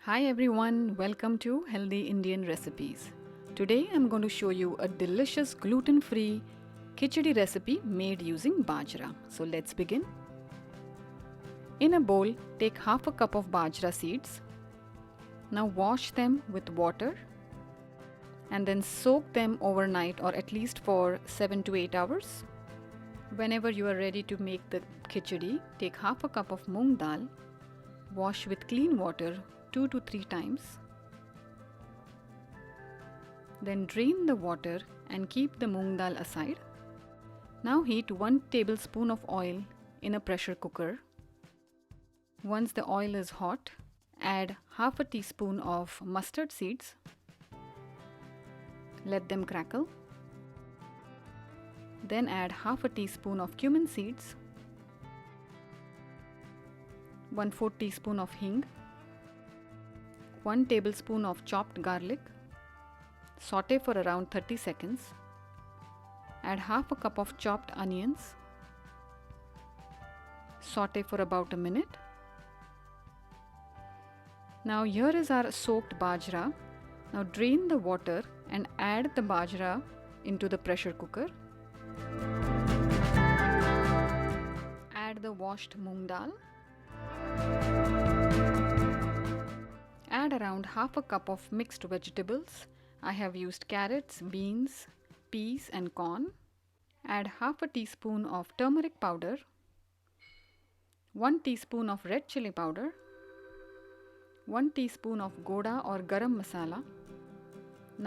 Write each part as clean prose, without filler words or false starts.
Hi everyone, welcome to Healthy Indian Recipes. Today I'm going to show you a delicious gluten-free khichdi recipe made using bajra. So let's begin. In a bowl, take half a cup of bajra seeds. Now wash them with water and then soak them overnight or at least for 7 to 8 hours. Whenever you are ready to make the khichdi, take half a cup of moong dal, wash with clean water 2 to 3 times. Then drain the water and keep the moong dal aside. Now heat 1 tablespoon of oil in a pressure cooker. Once the oil is hot, add half a teaspoon of mustard seeds. Let them crackle. Then add half a teaspoon of cumin seeds, 1/4 teaspoon of hing, 1 tablespoon of chopped garlic. Saute for around 30 seconds. Add half a cup of chopped onions. Saute for about a minute. Now here is our soaked bajra. Now drain the water and add the bajra into the pressure cooker. Add the washed moong dal. Add around half a cup of mixed vegetables. I have used carrots, beans, peas and corn. Add half a teaspoon of turmeric powder, 1 teaspoon of red chili powder, 1 teaspoon of Goda or Garam masala.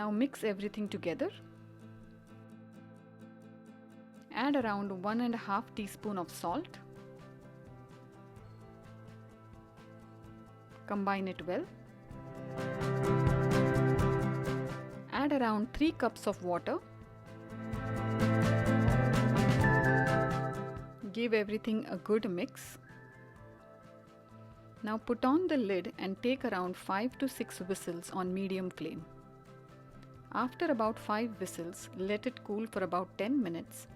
Now mix everything together. Add around 1.5 teaspoon of salt. Combine it well. Add around 3 cups of water. Give everything a good mix. Now put on the lid and take around 5 to 6 whistles on medium flame. After about 5 whistles, let it cool for about 10 minutes.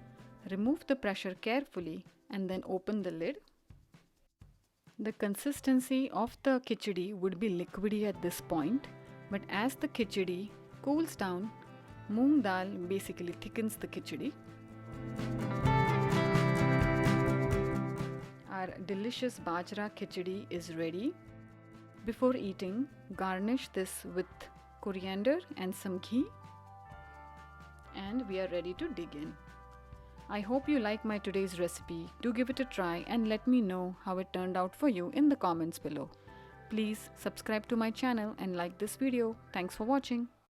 Remove the pressure carefully and then open the lid. The consistency of the khichdi would be liquidy at this point, but as the khichdi cools down, moong dal basically thickens the khichdi. Our delicious bajra khichdi is ready. Before eating, garnish this with coriander and some ghee, and we are ready to dig in. I hope you like my today's recipe. Do give it a try and let me know how it turned out for you in the comments below. Please subscribe to my channel and like this video. Thanks for watching.